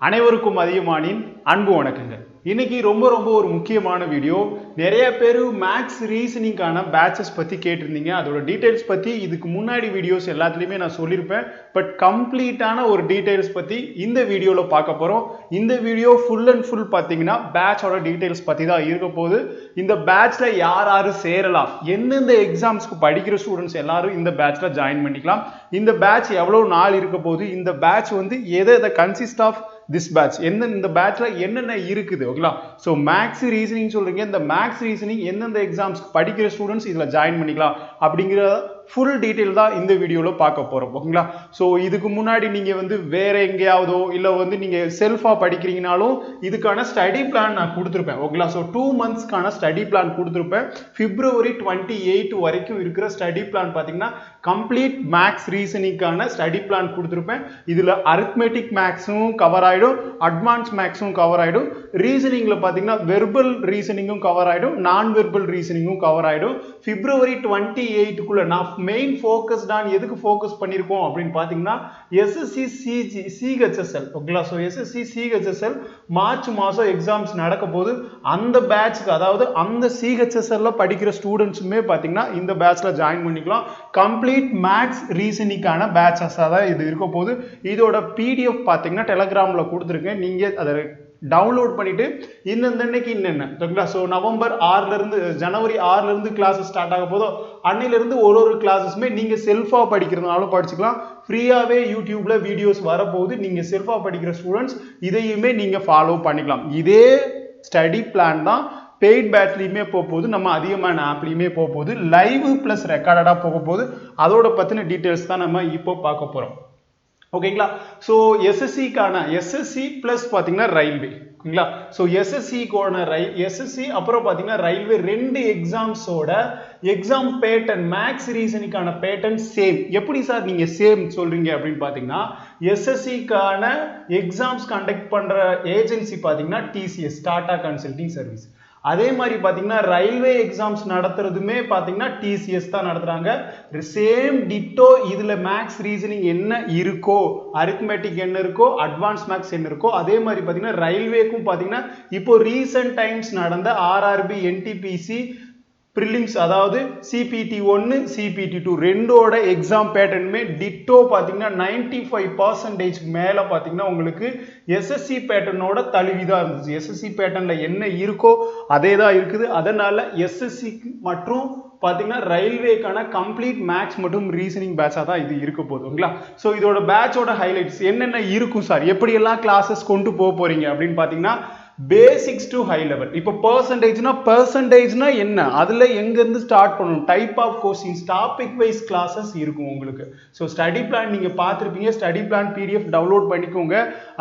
அனைவருக்கும் அதியமானின் அன்பு வணக்கங்கள். இன்னைக்கு ரொம்ப ஒரு முக்கியமான வீடியோ. நிறைய பேர் மேக்ஸ் ரீசனிங்கான பேட்சஸ் பற்றி கேட்டிருந்தீங்க. அதோட டீட்டெயில்ஸ் பற்றி இதுக்கு முன்னாடி வீடியோஸ் எல்லாத்துலேயுமே நான் சொல்லியிருப்பேன். பட் கம்ப்ளீட்டான ஒரு டீட்டெயில்ஸ் பற்றி இந்த வீடியோவில் பார்க்க போகிறோம். இந்த வீடியோ ஃபுல் அண்ட் ஃபுல் பார்த்தீங்கன்னா பேட்சோட டீட்டெயில்ஸ் பற்றி தான் இருக்க போகுது. இந்த பேட்சில் யார் சேரலாம், எந்தெந்த எக்ஸாம்ஸ்க்கு படிக்கிற ஸ்டூடெண்ட்ஸ் எல்லாரும் இந்த பேட்சில் ஜாயின் பண்ணிக்கலாம், இந்த பேட்ச் எவ்வளோ நாள் இருக்க போகுது, இந்த பேட்ச் வந்து எதை கன்சிஸ்ட் ஆஃப் this batch இந்த பேட்ச்ல என்னென்ன இருக்குது, ஓகேங்களா? ஸோ மேக்ஸ் ரீசனிங் சொல்றீங்க, இந்த மேக்ஸ் ரீசனிங் எந்தெந்த எக்ஸாம்ஸ்க்கு படிக்கிற ஸ்டூடெண்ட்ஸ் இதில் ஜாயின் பண்ணிக்கலாம் அப்படிங்கிற ஃபுல் டீட்டெயில் தான் இந்த வீடியோவில் பார்க்க போகிறோம், ஓகேங்களா? ஸோ இதுக்கு முன்னாடி நீங்கள் வந்து வேற எங்கேயாவதோ இல்லை வந்து நீங்கள் செல்ஃபாக படிக்கிறீங்கனாலும் இதுக்கான ஸ்டடி பிளான் நான் கொடுத்துருப்பேன், ஓகேங்களா? ஸோ 2 monthsக்கான ஸ்டடி பிளான் கொடுத்துருப்பேன். February 28 வரைக்கும் இருக்கிற ஸ்டடி பிளான் பார்த்தீங்கன்னா கம்ப்ளீட் மேக்ஸ் ரீசனிங்கான ஸ்டடி பிளான் கொடுத்துருப்பேன். இதில் அரித்மெட்டிக் மேக்ஸும் கவர் ஆகிடும், அட்வான்ஸ் மேக்ஸும் கவர் ஆகிடும், ரீசனிங்கில் பார்த்தீங்கன்னா வெர்பல் ரீசனிங்கும் கவர் ஆகிடும், நான் வெர்பல் ரீசனிங்கும் கவர் ஆகிடும். February 28க்குள்ள நான் மெயின் ஃபோக்கஸ் தான் எதுக்கு ஃபோக்கஸ் பண்ணியிருக்கோம் அப்படின்னு பார்த்தீங்கன்னா SSC CHSL, ஓகேங்களா? ஸோ SSC CHSL மார்ச் மாதம் எக்ஸாம்ஸ் நடக்க போது அந்த பேட்ச்க்கு, அதாவது அந்த CHSL படிக்கிற ஸ்டூடெண்ட்ஸுமே பார்த்தீங்கன்னா இந்த பேட்ச்ல ஜாயின் பண்ணிக்கலாம். கம்ப்ளீட் மேக்ஸ் ரீசனிங்கான பேட்சஸாக தான் இது இருக்க போகுது. இதோட PDF பார்த்தீங்கன்னா டெலகிராமில் கொடுத்துருக்கேன். நீங்கள் அதை டவுன்லோட் பண்ணிட்டு இன்னைக்கு என்னென்ன, ஓகேங்களா? ஸோ ஜனவரி 6லேருந்து கிளாஸஸ் ஸ்டார்ட் ஆக போதோ அன்னையிலேருந்து ஒரு கிளாஸஸுமே நீங்கள் செல்ஃபாக படிக்கிறதுனாலும் படிச்சுக்கலாம். ஃப்ரீயாகவே யூடியூப்ல வீடியோஸ் வரப்போகுது. நீங்கள் செல்ஃபாக படிக்கிற ஸ்டூடெண்ட்ஸ் இதையுமே நீங்கள் ஃபாலோ பண்ணிக்கலாம். இதே ஸ்டடி பிளான் தான் பெய்ட் பேட்ச்லையுமே போக போகுது, நம்ம அதிகமான ஆப்லையுமே போக போகுது, லைவ் ப்ளஸ் ரெக்கார்டடாக போக போகுது. அதோட பற்றின டீட்டெயில்ஸ் தான் நம்ம இப்போ பார்க்க போகிறோம், ஓகேங்களா? ஸோ SSC ப்ளஸ் பார்த்தீங்கன்னா ரயில்வே, ஓகேங்களா? ஸோ SSC அப்புறம் பார்த்தீங்கன்னா ரயில்வே 2 எக்ஸாம்ஸோட எக்ஸாம் பேட்டர்ன், மேக்ஸ் ரீசனிங்கான பேட்டர்ன் சேம். எப்படி சார் நீங்க சேம் சொல்றீங்க அப்படின்னு பார்த்தீங்கன்னா SSCக்கான எக்ஸாம்ஸ் கண்டக்ட் பண்ற ஏஜென்சி பார்த்தீங்கன்னா TCS, டாடா கன்சல்டிங் சர்வீஸ். அதே மாதிரி பார்த்தீங்கன்னா ரயில்வே எக்ஸாம்ஸ் நடத்துறதுமே பார்த்தீங்கன்னா TCS தான் நடத்துறாங்க. சேம் டிட்டோ இதுல மேக்ஸ் ரீசனிங் என்ன இருக்கோ, அரித்மெட்டிக் என்ன இருக்கோ, அட்வான்ஸ் மேக்ஸ் என்ன இருக்கோ, அதே மாதிரி பார்த்தீங்கன்னா ரயில்வேக்கும் பார்த்தீங்கன்னா இப்போ ரீசன்ட் டைம்ஸ் நடந்த RRB NTPC ப்ரிலிம்ஸ், அதாவது CPT 1 CPT 2 ரெண்டோட எக்ஸாம் பேட்டர்னுமே டிட்டோ பார்த்தீங்கன்னா 95% மேலே பார்த்தீங்கன்னா உங்களுக்கு SSC பேட்டர்னோட தழுவிதான் இருந்துச்சு. SSC பேட்டர்ன்ல என்ன இருக்கோ அதே தான் இருக்குது. அதனால SSC மற்றும் பார்த்தீங்கன்னா ரயில்வேக்கான கம்ப்ளீட் மேக்ஸ் மற்றும் ரீசனிங் பேட்சாக தான் இது இருக்க போகுது, ஓகேங்களா? ஸோ இதோட பேட்சோட ஹைலைட்ஸ் என்னென்ன இருக்கும் சார், எப்படியெல்லாம் கிளாஸஸ் கொண்டு போக போறீங்க அப்படின்னு பார்த்தீங்கன்னா பேசிக்ஸ் டு ஹை லெவல். இப்போ பர்சன்டேஜ்னா என்ன, அதுல எங்க இருந்து ஸ்டார்ட் பண்ணணும், type of questions, topic wise classes இருக்கும் உங்களுக்கு. ஸோ ஸ்டடி பிளான் நீங்க பார்த்துருப்பீங்க. ஸ்டடி பிளான் PDF டவுன்லோட் பண்ணிக்கோங்க.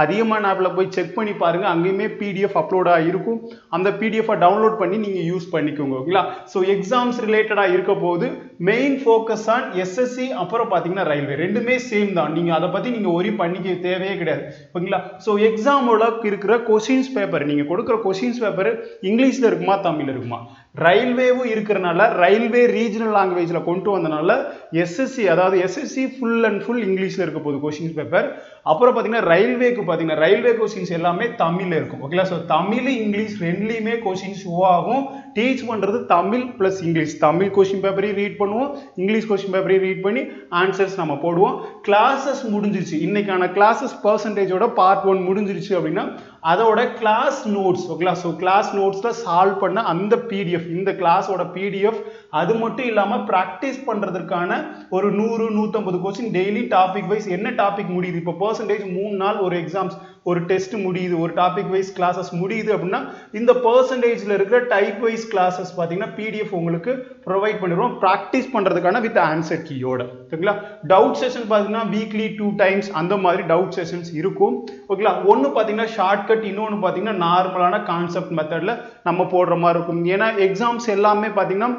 அதிகமான ஆப்ல போய் செக் பண்ணி பாருங்க, அங்கேயுமே PDF அப்லோட் ஆகிருக்கும். அந்த PDF டவுன்லோட் பண்ணி நீங்க யூஸ் பண்ணிக்கோங்க, ஓகேங்களா? ஸோ எக்ஸாம்ஸ் ரிலேட்டடா இருக்க போது மெயின் ஃபோக்கஸ் ஆன் SSC அப்புறம் பார்த்தீங்கன்னா ரயில்வே, ரெண்டுமே சேம் தான். நீங்க அதை பத்தி நீங்க ஒரி பண்ணிக்க தேவையே கிடையாது, ஓகேங்களா? ஸோ எக்ஸாமோட இருக்கிற கொஸ்டின்ஸ் பேப்பர், நீங்க கொடுக்குற கொஸ்டின்ஸ் பேப்பர் இங்கிலீஷ்ல இருக்குமா தமிழ்ல இருக்குமா, ரயில்வேவும் இருக்கிறனால ரயில்வே ரீஜனல் லாங்குவேஜ்ல கொண்டு வந்தனால SSC, அதாவது SSC ஃபுல் அண்ட் ஃபுல் இங்கிலீஷ்ல இருக்க போகுது கொஸ்டின்ஸ் பேப்பர். அப்புறம் பார்த்தீங்கன்னா ரயில்வேக்கு பார்த்தீங்கன்னா ரயில்வே கொஸ்டின்ஸ் எல்லாமே தமிழ்ல இருக்கும், ஓகேங்களா? ஸோ தமிழ் இங்கிலீஷ் ரெண்டுலையுமே கொஸ்டின்ஸ் ஷோ ஆகும். டீச் பண்றது Tamil plus English. Tamil question பேப்பரையும் ரீட் பண்ணுவோம், இங்கிலீஷ் கொஸ்டின் பேப்பரையும் ரீட் பண்ணி ஆன்சர்ஸ் நம்ம போடுவோம். கிளாஸஸ் முடிஞ்சிருச்சு, இன்னைக்கான கிளாஸஸ் பர்சன்டேஜோட பார்ட் 1 முடிஞ்சிருச்சு அப்படின்னா அதோட கிளாஸ் நோட்ஸ், ஓகேங்களா? ஸோ கிளாஸ் நோட்ஸ்ல சால்வ் பண்ண அந்த PDF, இந்த கிளாஸோட PDF, அது மட்டும் இல்லாம பிராக்டிஸ் பண்றதுக்கான ஒரு 100-150 கொஸ்டின் டெய்லி டாபிக் வைஸ். என்ன டாபிக் முடியுது இப்போ பர்சன்டேஜ் 3 நாள் ஒரு எக்ஸாம்ஸ், ஒரு டெஸ்ட் முடியுது, ஒரு டாபிக் வைஸ் கிளாஸஸ் முடியுது அப்படின்னா இந்த பர்சன்டேஜ்ல இருக்கிற டைப் வைஸ் கிளாஸஸ் பார்த்தீங்கன்னா PDF உங்களுக்கு ப்ரொவைட் பண்ணிடுவோம் ப்ராக்டிஸ் பண்றதுக்கான வித் ஆன்சர் கீயோட, ஓகேங்களா? டவுட் செஷன் பார்த்தீங்கன்னா வீக்லி 2 டைம்ஸ் அந்த மாதிரி டவுட் செஷன்ஸ் இருக்கும், ஓகேங்களா? ஒன்று பார்த்தீங்கன்னா ஷார்ட்கட், இன்னொன்று பார்த்தீங்கன்னா நார்மலான கான்செப்ட் மெத்தட்ல நம்ம போடுற மாதிரி இருக்கும். ஏன்னா எக்ஸாம்ஸ் எல்லாமே பார்த்தீங்கன்னா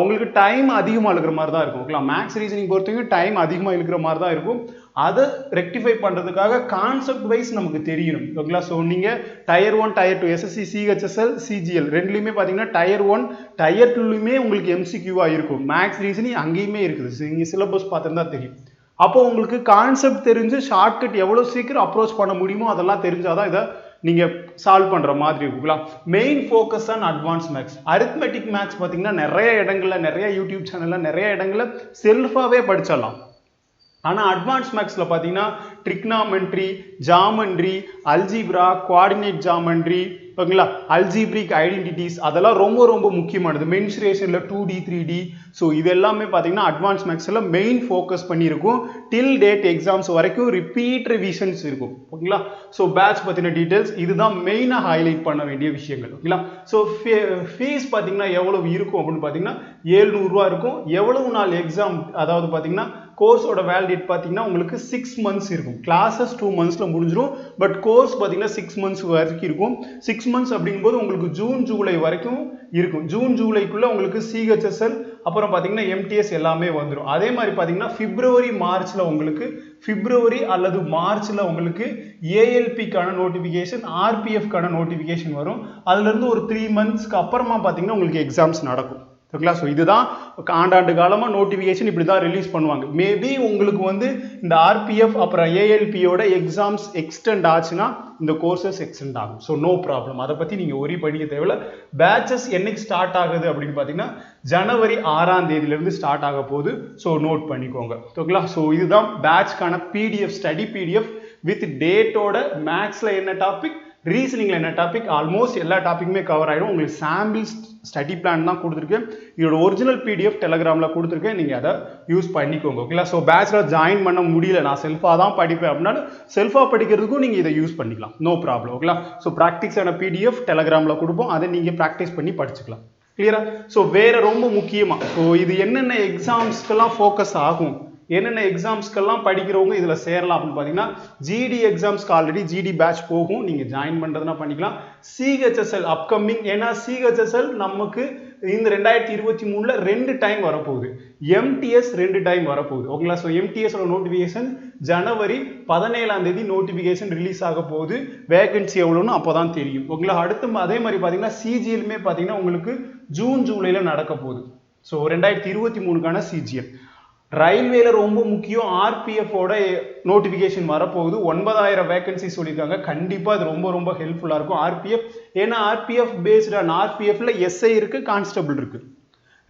உங்களுக்கு டைம் அதிகமாக இருக்கிற மாதிரி தான் இருக்கும், ஓகேங்களா? மேக்ஸ் ரீசனிங் பொறுத்தவரைக்கும் டைம் அதிகமாக இருக்கிற மாதிரி தான் இருக்கும். அதை ரெக்டிஃபை பண்றதுக்காக கான்செப்ட் வைஸ் நமக்கு தெரியணும், ஓகேங்களா? ஸோ நீங்க tier 1 tier 2 SSC CHSL CGL ரெண்டுலையுமே பார்த்தீங்கன்னா டயர் 1 டயர் 2லையுமே உங்களுக்கு MCQவா இருக்கும். மேக்ஸ் ரீசனிங் அங்கேயுமே இருக்குது, நீங்க சிலபஸ் பார்த்துருந்தா தெரியும். அப்போ உங்களுக்கு கான்செப்ட் தெரிஞ்சு ஷார்ட்கட் எவ்வளோ சீக்கிரம் அப்ரோச் பண்ண முடியுமோ அதெல்லாம் தெரிஞ்சாதான் இதை நீங்கள் சால்வ் பண்ணுற மாதிரி இருக்குங்களா. Main focus on advance maths. Arithmetic maths பார்த்தீங்கன்னா நிறைய இடங்களில், நிறைய யூடியூப் சேனலில், நிறைய இடங்களில் செல்ஃபாகவே படிச்சிடலாம். ஆனால் அட்வான்ஸ் மேக்ஸில் பார்த்தீங்கன்னா trigonometry, geometry, algebra, coordinate geometry, ஓகேங்களா, அல்ஜிப்ரிக் ஐடென்டிட்டிஸ் அதெல்லாம் ரொம்ப ரொம்ப முக்கியமானது. மென்சுரேஷனில் 2D 3D. ஸோ இது எல்லாமே பார்த்தீங்கன்னா அட்வான்ஸ் மேக்ஸில் மெயின் ஃபோக்கஸ் பண்ணியிருக்கும். டில் டேட் எக்ஸாம்ஸ் வரைக்கும் ரிப்பீட் ரிவிஷன்ஸ் இருக்கும். ஓகேங்களா. ஸோ பேட்ச் பற்றின டீட்டெயில்ஸ் இதுதான் மெயினாக ஹைலைட் பண்ண வேண்டிய விஷயங்கள். ஓகேங்களா. ஸோ ஃபீஸ் பார்த்தீங்கன்னா எவ்வளவு இருக்கும் அப்படின்னு பார்த்தீங்கன்னா 700 ரூபா இருக்கும். எவ்வளவு நாள் எக்ஸாம், அதாவது பார்த்தீங்கன்னா கோர்ஸோட வேலிடேட் பார்த்தீங்கன்னா உங்களுக்கு 6 months இருக்கும். கிளாஸஸ் 2 monthsல முடிஞ்சிடும். பட் கோர்ஸ் பார்த்தீங்கன்னா 6 months வரைக்கும் இருக்கும். 6 months அப்படிங்கும்போது உங்களுக்கு ஜூன் ஜூலை வரைக்கும் இருக்கும். ஜூன் ஜூலைக்குள்ள உங்களுக்கு சிஹெச்எஸ்எல் அப்புறம் பார்த்தீங்கன்னா எம்டிஎஸ் எல்லாமே வந்துடும். அதே மாதிரி பார்த்தீங்கன்னா பிப்ரவரி மார்ச்ல உங்களுக்கு, பிப்ரவரி அல்லது மார்ச்ல உங்களுக்கு ஏஎல்பிக்கான நோட்டிஃபிகேஷன், ஆர்பிஎஃப்கான நோட்டிஃபிகேஷன் வரும். அதுல இருந்து ஒரு 3 monthsக்கு அப்புறமா பார்த்தீங்கன்னா உங்களுக்கு எக்ஸாம்ஸ் நடக்கும். ஓகேங்களா. ஸோ இதுதான் ஆண்டாண்டு காலமாக நோட்டிஃபிகேஷன் இப்படி தான் ரிலீஸ் பண்ணுவாங்க. மேபி உங்களுக்கு வந்து இந்த ஆர்பிஎஃப் அப்புறம் ஏஎல்பியோட எக்ஸாம்ஸ் எக்ஸ்டெண்ட் ஆச்சுன்னா இந்த கோர்சஸ் எக்ஸ்டெண்ட் ஆகும். ஸோ நோ ப்ராப்ளம், அதை பற்றி நீங்கள் ஒரி படிக்க தேவையில்ல. பேட்சஸ் என்னைக்கு ஸ்டார்ட் ஆகுது அப்படின்னு பார்த்தீங்கன்னா ஜனவரி 6ஆம் தேதியிலிருந்து ஸ்டார்ட் ஆக போகுது. ஸோ நோட் பண்ணிக்கோங்க. ஓகேங்களா. ஸோ இதுதான் பேட்ச்க்கான பிடிஎஃப், ஸ்டடி பிடிஎஃப் வித் டேட்டோட. மேக்ஸில் என்ன டாபிக், ரீசனிங்ல என்ன டாபிக், ஆல்மோஸ்ட் எல்லா டாபிக்குமே கவர் ஆகிடும். உங்களுக்கு சாம்பிள் ஸ்டடி பிளான் தான் கொடுத்துருக்கேன். இதோட ஒரிஜினல் பிடிஎஃப் டெலகிராமில் கொடுத்துருக்கேன், நீங்கள் அதை யூஸ் பண்ணிக்கோங்க. ஓகேங்களா. ஸோ பேட்சில் ஜாயின் பண்ண முடியல, நான் செல்ஃபாக தான் படிப்பேன் அப்படின்னா செல்ஃபாக படிக்கிறதுக்கும் நீங்கள் இதை யூஸ் பண்ணிக்கலாம். No problem. ஓகேங்களா. ஸோ ப்ராக்டிஸான பிடிஎஃப் டெலகிராமில் கொடுப்போம், அதை நீங்கள் ப்ராக்டிஸ் பண்ணி படிச்சுக்கலாம். கிளியரா. ஸோ வேற ரொம்ப முக்கியமாக, ஸோ இது என்னென்ன எக்ஸாம்ஸ்க்கெல்லாம் ஃபோக்கஸ் ஆகும், என்னென்ன எக்ஸாம்ஸ்க்கெல்லாம் படிக்கிறவங்க இதில் சேரலாம் அப்படின்னு பார்த்தீங்கன்னா ஜிடி எக்ஸாம்ஸ்க்கு ஆல்ரெடி ஜிடி பேட்ச் போகும், நீங்கள் ஜாயின் பண்ணுறதுனா பண்ணிக்கலாம். சிஹெச்எஸ்எல் அப்கமிங், ஏன்னா சிஹெச்எஸ்எல் நமக்கு இந்த 2023ல் 2 டைம் வரப்போகுது. எம்டிஎஸ் 2 டைம் வரப்போகுது. ஓகேங்களா. ஸோ எம்டிஎஸோட நோட்டிஃபிகேஷன் ஜனவரி 17ஆம் தேதி நோட்டிஃபிகேஷன் ரிலீஸ் ஆக போகுது. வேகன்சி எவ்வளோன்னு அப்போ தான் தெரியும். ஓகேங்களா. அடுத்து அதே மாதிரி பார்த்தீங்கன்னா சிஜிஎல்மே பார்த்தீங்கன்னா உங்களுக்கு ஜூன் ஜூலையில் நடக்க போகுது. ஸோ 2023க்கான சிஜிஎல். ரயில்வேல ரொம்ப முக்கியம், ஆர்பிஎஃபோட நோட்டிஃபிகேஷன் வரப்போகுது. 9000 வேகன்சி சொல்லியிருக்காங்க. கண்டிப்பாக அது ரொம்ப ரொம்ப ஹெல்ப்ஃபுல்லாக இருக்கும் ஆர்பிஎஃப். ஏன்னா ஆர்பிஎஃப் பேஸ்ட் ஆன் ஆர்பிஎஃப்ல எஸ்ஐ இருக்கு, கான்ஸ்டபிள் இருக்கு.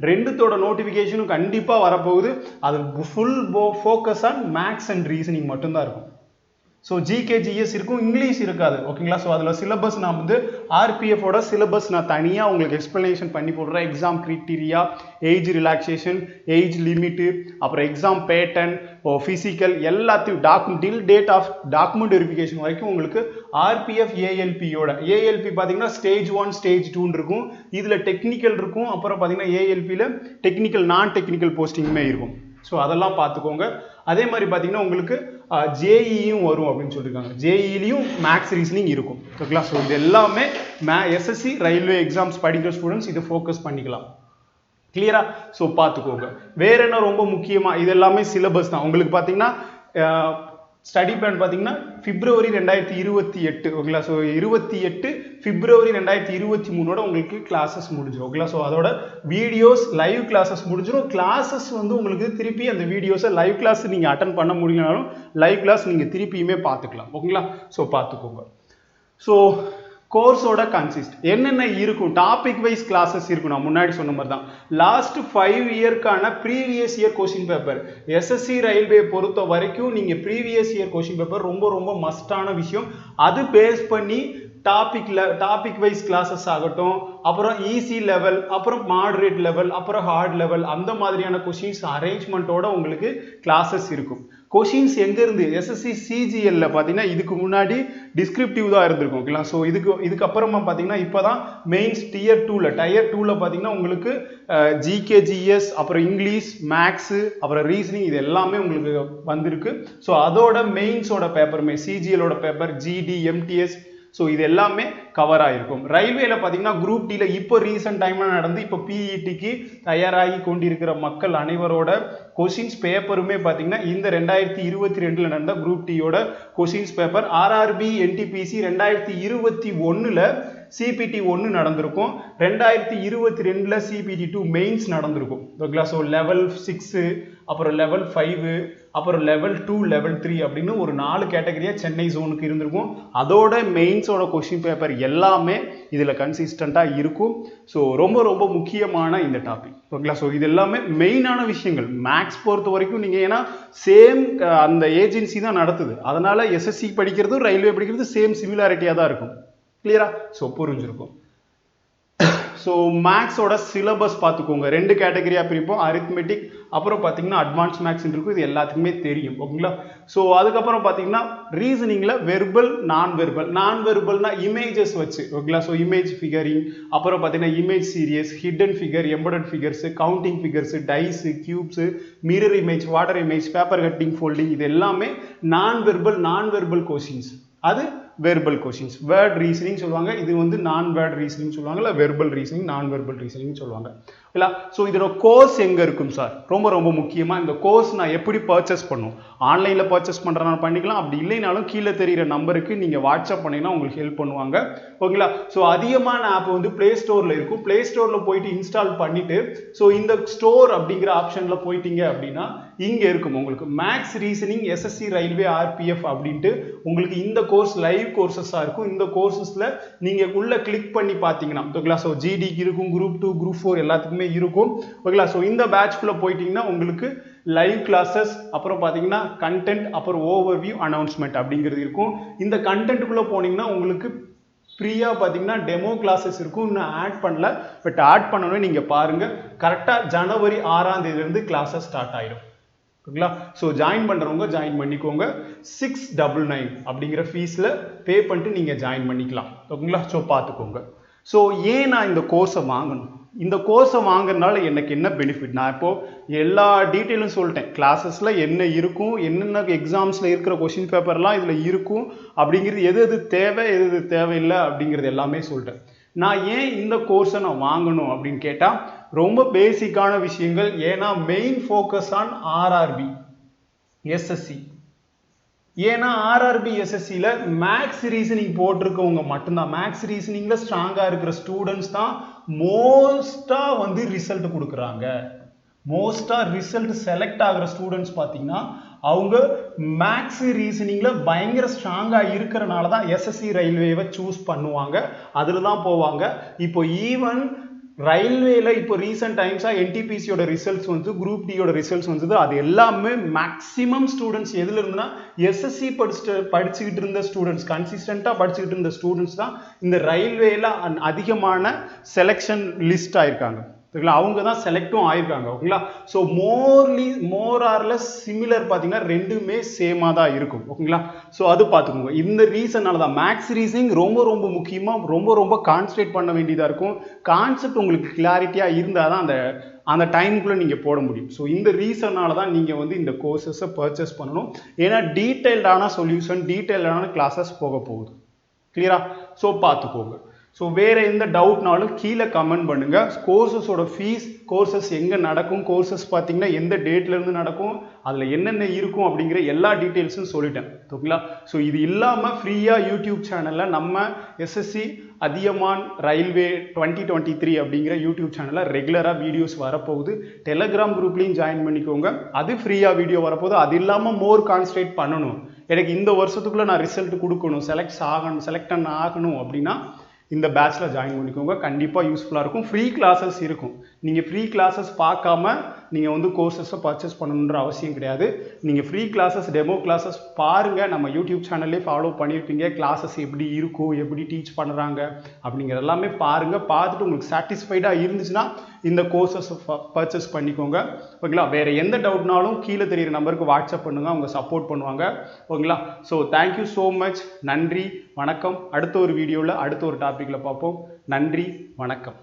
ரெண்டுத்தோட நோட்டிஃபிகேஷனும் கண்டிப்பாக வரப்போகுது. அது full focus on maths and reasoning மட்டும்தான் இருக்கும். ஸோ ஜிகே ஜிஎஸ் இருக்கும், இங்கிலீஷ் இருக்காது. ஓகேங்களா. ஸோ அதில் சிலபஸ் நான் வந்து ஆர்பிஎஃபோட சிலபஸ் நான் தனியாக உங்களுக்கு எக்ஸ்பிளனேஷன் பண்ணி போடுறேன். Exam criteria, age relaxation, age limit, அப்புறம் எக்ஸாம் பேட்டர்ன், ஃபிசிக்கல் எல்லாத்தையும் till date of document verification வரைக்கும் உங்களுக்கு ஆர்பிஎஃப் ஏஎல்பியோட. ஏஎல்பி பார்த்தீங்கன்னா ஸ்டேஜ் 1 ஸ்டேஜ் 2 இருக்கும். இதில் டெக்னிக்கல் இருக்கும். அப்புறம் பார்த்தீங்கன்னா ஏஎல்பியில் டெக்னிக்கல் நான் டெக்னிக்கல் போஸ்டிங்குமே இருக்கும். ஸோ அதெல்லாம் பார்த்துக்கோங்க. அதே மாதிரி பார்த்தீங்கன்னா உங்களுக்கு ஜேஇயும் வரும் அப்படின்னு சொல்லியிருக்காங்க. ஜேஇலையும் மேக்ஸ் ரீசனிங் இருக்கும். ஓகேங்களா. ஸோ இது எல்லாமே எஸ்எஸ்சி ரயில்வே எக்ஸாம்ஸ் படிக்கிற ஸ்டூடெண்ட்ஸ் இதை ஃபோக்கஸ் பண்ணிக்கலாம். கிளியரா. ஸோ பார்த்துக்கோங்க. வேற என்ன ரொம்ப முக்கியமாக, இது எல்லாமே சிலபஸ் தான். உங்களுக்கு பார்த்தீங்கன்னா ஸ்டடி பிளான் பார்த்தீங்கன்னா பிப்ரவரி 2028. ஓகேங்களா. ஸோ 28 பிப்ரவரி 2023 உங்களுக்கு கிளாஸஸ் முடிஞ்சிடும். ஓகேங்களா. ஸோ அதோட வீடியோஸ் லைவ் கிளாஸஸ் முடிஞ்சிடும். கிளாஸஸ் வந்து உங்களுக்கு திருப்பி அந்த வீடியோஸை லைவ் கிளாஸ் நீங்கள் அட்டன் பண்ண முடியலனாலும் லைவ் கிளாஸ் நீங்கள் திருப்பியுமே பார்த்துக்கலாம். ஓகேங்களா. ஸோ பார்த்துக்கோங்க. ஸோ கோர்ஸோட கன்சிஸ்ட் என்னென்ன இருக்கும், டாபிக் வைஸ் கிளாஸஸ் இருக்கும். நான் முன்னாடி சொன்ன மாதிரி தான் லாஸ்ட் 5 இயர்க்கான previous year question paper. SSC railway பொறுத்த வரைக்கும் நீங்கள் ப்ரீவியஸ் இயர் கொஸ்டின் பேப்பர் ரொம்ப ரொம்ப மஸ்டான விஷயம். அது பேஸ் பண்ணி டாபிக் வைஸ் கிளாஸஸ் ஆகட்டும், அப்புறம் ஈஸி லெவல், அப்புறம் மாடரேட் லெவல், அப்புறம் ஹார்ட் லெவல், அந்த மாதிரியான கொஸ்டின்ஸ் அரேஞ்ச்மெண்ட்டோட உங்களுக்கு கிளாஸஸ் இருக்கும். கொஸ்டின்ஸ் எங்கேருந்து, எஸ்எஸ்சி சிஜிஎல்ல பார்த்தீங்கன்னா இதுக்கு முன்னாடி டிஸ்கிரிப்டிவ் தான் இருந்திருக்கும். ஓகேங்களா. ஸோ இதுக்கப்புறமா பார்த்தீங்கன்னா இப்போ தான் மெயின்ஸ் டயர் 2ல பார்த்தீங்கன்னா உங்களுக்கு ஜிகே ஜிஎஸ், அப்புறம் இங்கிலீஷ், மேக்ஸு, அப்புறம் ரீசனிங், இது எல்லாமே உங்களுக்கு வந்திருக்கு. ஸோ அதோட மெயின்ஸோட பேப்பருமே சிஜிஎலோட பேப்பர், ஜிடி, எம்டிஎஸ், ஸோ இது எல்லாமே கவர் ஆகிருக்கும். ரயில்வேல பார்த்தீங்கன்னா குரூப் டியில் இப்போ ரீசெண்ட் டைமில் நடந்து இப்போ பிஇடிக்கு தயாராகி கொண்டிருக்கிற மக்கள் அனைவரோட கொஷின்ஸ் பேப்பருமே பார்த்தீங்கன்னா இந்த 2022 நடந்த குரூப் டியோட questions paper. RRB NTPC 2021 CBT 1 நடந்திருக்கும். 2022 சிபிடி 2 மெயின்ஸ் நடந்திருக்கும். ஓகேங்களா. ஸோ லெவல் 6 அப்புறம் லெவல் 5, அப்புறம் லெவல் 2, லெவல் 3 அப்படின்னு ஒரு 4 கேட்டகரியாக சென்னை ஜோனுக்கு இருந்திருக்கும். அதோட மெயின்ஸோட கொஸ்டின் பேப்பர் எல்லாமே இதில் கன்சிஸ்டண்ட்டாக இருக்கும். ஸோ ரொம்ப ரொம்ப முக்கியமான இந்த டாபிக் ஓகேங்களா. ஸோ இது எல்லாமே மெயினான விஷயங்கள் மேக்ஸ் பொறுத்த வரைக்கும். நீங்கள் ஏன்னா சேம் அந்த ஏஜென்சி தான் நடத்துது, அதனால எஸ்எஸ்சி படிக்கிறதும் ரயில்வே படிக்கிறது சேம் சிமிலாரிட்டியாக தான் இருக்கும். கிளியரா? ஸோ புரிஞ்சிருக்கும். ஸோ மேக்ஸோட சிலபஸ் பார்த்துக்கோங்க, 2 கேட்டகரியாக பிரிப்போம், அரித்மெட்டிக் அப்புறம் பார்த்தீங்கன்னா அட்வான்ஸ் மேக்ஸ் இருக்கும். இது எல்லாத்துக்குமே தெரியும் ஓகேங்களா. ஸோ அதுக்கப்புறம் பார்த்தீங்கன்னா ரீசனிங்கில் வெர்பல் நான் வெர்பல்னா இமேஜஸ் வச்சு ஓகேங்களா. ஸோ இமேஜ் ஃபிகரிங், அப்புறம் பார்த்தீங்கன்னா image series, hidden figure, embedded figures, counting figures, dice, cubes, mirror image, water image, paper cutting, folding, இது எல்லாமே நான் வெர்பல் கொஸ்டின்ஸ். அது வெர்பல் கொஸ்டின்ஸ். வேர்ட் ரீசனிங் சொல்லுவாங்க, இது வந்து நான் வேர்ட் ரீசனிங் சொல்லுவாங்க, இல்லை verbal reasoning, non verbal reasoning சொல்லுவாங்க. இல்லை ஸோ இதோட கோர்ஸ் எங்கே இருக்கும் சார்? ரொம்ப ரொம்ப முக்கியமாக இந்த கோர்ஸ் நான் எப்படி பர்ச்சேஸ் பண்ணும்? ஆன்லைனில் பர்ச்சேஸ் பண்ணுறதுனால பண்ணிக்கலாம், அப்படி இல்லைனாலும் கீழே தெரிகிற நம்பருக்கு நீங்கள் வாட்ஸ்அப் பண்ணிங்கன்னா உங்களுக்கு ஹெல்ப் பண்ணுவாங்க ஓகேங்களா. ஸோ அதிகமான ஆப் வந்து ப்ளே ஸ்டோரில் இருக்கும். ப்ளே ஸ்டோரில் போயிட்டு இன்ஸ்டால் பண்ணிவிட்டு ஸோ இந்த ஸ்டோர் அப்படிங்கிற ஆப்ஷனில் போயிட்டீங்க அப்படின்னா இங்கே இருக்கும் உங்களுக்கு maths reasoning SSC railway RPF அப்படின்ட்டு உங்களுக்கு இந்த கோர்ஸ் லைவ் கோர்சஸாக இருக்கும். இந்த கோர்சஸில் நீங்கள் உள்ள கிளிக் பண்ணி பார்த்தீங்கன்னா ஓகேங்களா. ஸோ ஜிடிக்கு இருக்கும், குரூப் 2, குரூப் 4 எல்லாத்துக்குமே இருக்கும் ஓகேங்களா. ஸோ இந்த பேட்ச்குள்ள போயிட்டீங்கன்னா உங்களுக்கு லைவ் கிளாஸஸ், அப்புறம் பார்த்தீங்கன்னா கண்டென்ட், அப்புறம் ஓவர்வியூ, அனௌன்ஸ்மெண்ட் அப்படிங்கிறது இருக்கும். இந்த கண்டென்ட்டுக்குள்ள போனீங்கன்னா உங்களுக்கு ஃப்ரீயாக பார்த்தீங்கன்னா டெமோ கிளாஸஸ் இருக்கும். இன்னும் ஆட் பண்ணல, பட் ஆட் பண்ணணும். நீங்கள் பாருங்கள், கரெக்டாக ஜனவரி 6ஆம் தேதியிலேருந்து கிளாஸஸ் ஸ்டார்ட் ஆயிடும் ஓகேங்களா. ஸோ ஜாயின் பண்ணுறவங்க ஜாயின் பண்ணிக்கோங்க. 699 அப்படிங்கிற ஃபீஸில் பே பண்ணிட்டு நீங்கள் ஜாயின் பண்ணிக்கலாம் ஓகேங்களா. ஸோ பார்த்துக்கோங்க. ஸோ ஏன் நான் இந்த கோர்ஸை வாங்கணும்? இந்த கோர்ஸை வாங்குறதுனால எனக்கு என்ன பெனிஃபிட்? நான் இப்போது எல்லா டீட்டெயிலும் சொல்லிட்டேன். கிளாஸஸில் என்ன இருக்கும், என்னென்ன எக்ஸாம்ஸில் இருக்கிற கொஷின் பேப்பர்லாம் இதில் இருக்கும் அப்படிங்கிறது, எது எது தேவை எது எது தேவையில்லை அப்படிங்கிறது எல்லாமே சொல்லிட்டேன். நான் ஏன் இந்த கோர்ஸை நான் வாங்கணும் அப்படின்னு கேட்டால் ரொம்ப பேசிக்கான விஷயங்கள். ஏன்னா main focus on RRB SSC. ஏன்னா ஆர்ஆர்பி எஸ்எஸ்சியில் மேக்ஸ் ரீசனிங் போட்டிருக்கவங்க மட்டும்தான், மேக்ஸ் ரீசனிங்கில் ஸ்ட்ராங்காக இருக்கிற ஸ்டூடெண்ட்ஸ் தான் மோஸ்ட்டாக வந்து ரிசல்ட் கொடுக்குறாங்க. மோஸ்ட்டாக ரிசல்ட் செலக்ட் ஆகிற ஸ்டூடெண்ட்ஸ் பார்த்தீங்கன்னா அவங்க மேக்ஸ் ரீசனிங்கில் பயங்கர ஸ்ட்ராங்காக இருக்கிறனால தான் எஸ்எஸ்சி ரயில்வேவை சூஸ் பண்ணுவாங்க, அதில் தான் போவாங்க. இப்போ ஈவன் ரயில்வேல இப்போ ரீசெண்ட் டைம்ஸாக என்டிபிசியோட ரிசல்ட்ஸ் வந்து, குரூப் டியோட ரிசல்ட்ஸ் வந்தது, அது எல்லாமே மேக்ஸிமம் ஸ்டூடெண்ட்ஸ் எதில் இருந்துன்னா எஸ்எஸ்சி படிச்சுக்கிட்டு இருந்த ஸ்டூடெண்ட்ஸ், கன்சிஸ்டண்ட்டாக படிச்சுக்கிட்டு இருந்த ஸ்டூடெண்ட்ஸ் தான் இந்த ரயில்வேல அதிகமான செலெக்ஷன் லிஸ்ட் ஆயிருக்காங்க ஓகேங்களா. அவங்க தான் செலக்டும் ஆயிருக்காங்க ஓகேங்களா. ஸோ மோர் ஆர்லெஸ் சிமிலர் பார்த்தீங்கன்னா ரெண்டுமே சேமாக தான் இருக்கும் ஓகேங்களா. ஸோ அது பார்த்துக்கோங்க. இந்த ரீசனால தான் மேக்ஸ் ரீசனிங் ரொம்ப ரொம்ப முக்கியமாக ரொம்ப கான்சன்ட்ரேட் பண்ண வேண்டியதாக இருக்கும். கான்செப்ட் உங்களுக்கு கிளாரிட்டியாக இருந்தால் தான் அந்த டைமுக்குள்ளே நீங்கள் போட முடியும். ஸோ இந்த ரீசனால தான் நீங்கள் வந்து இந்த கோர்சஸை பர்ச்சேஸ் பண்ணணும். ஏன்னா டீட்டெயில்டான சொல்யூஷன், டீட்டெயில்டான கிளாஸஸ் போக போகுது. கிளியரா? ஸோ பார்த்துக்கோங்க. ஸோ வேறு எந்த டவுட்னாலும் கீழே கமெண்ட் பண்ணுங்கள். கோர்சஸோட ஃபீஸ், கோர்சஸ் எங்கே நடக்கும், கோர்சஸ் பார்த்தீங்கன்னா எந்த டேட்லேருந்து நடக்கும், அதில் என்னென்ன இருக்கும் அப்படிங்கிற எல்லா டீட்டெயில்ஸும் சொல்லிட்டேன் ஓகேங்களா. ஸோ இது இல்லாமல் ஃப்ரீயாக யூடியூப் சேனலில் நம்ம எஸ்எஸ்சி அதியமான் ரயில்வே 2023 அப்படிங்கிற யூடியூப் சேனலில் ரெகுலராக வீடியோஸ் வரப்போகுது. டெலகிராம் குரூப்லேயும் ஜாயின் பண்ணிக்கோங்க, அது ஃப்ரீயாக வீடியோ வரப்போகுது. அது இல்லாமல் மோர் கான்சன்ட்ரேட் பண்ணணும், எனக்கு இந்த வருஷத்துக்குள்ளே நான் ரிசல்ட் கொடுக்கணும், செலக்ட் ஆகணும் அப்படின்னா இந்த பேட்ச்ல ஜாயின் பண்ணிக்கோங்க. கண்டிப்பாக யூஸ்ஃபுல்லாக இருக்கும். ஃப்ரீ கிளாஸஸ் இருக்கும். நீங்கள் ஃப்ரீ கிளாஸஸ் பார்க்காம நீங்கள் வந்து கோர்சஸை பர்ச்சேஸ் பண்ணணுன்ற அவசியம் கிடையாது. நீங்கள் ஃப்ரீ கிளாஸஸ், டெமோ கிளாஸஸ் பாருங்கள். நம்ம யூடியூப் சேனல்லே ஃபாலோ பண்ணியிருப்பீங்க. கிளாஸஸ் எப்படி இருக்கும், எப்படி டீச் பண்ணுறாங்க அப்படிங்கிற எல்லாமே பாருங்கள். பார்த்துட்டு உங்களுக்கு சாட்டிஸ்ஃபைடாக இருந்துச்சுன்னா இந்த கோர்சஸ் பர்ச்சேஸ் பண்ணிக்கோங்க ஓகேங்களா. வேறு எந்த டவுட்னாலும் கீழே தெரியிற நம்பருக்கு வாட்ஸ்அப் பண்ணுங்கள், அவங்க சப்போர்ட் பண்ணுவாங்க ஓகேங்களா. So thank you so much. நன்றி, வணக்கம். அடுத்த ஒரு வீடியோவில் அடுத்த ஒரு டாப்பிக்கில் பார்ப்போம். நன்றி, வணக்கம்.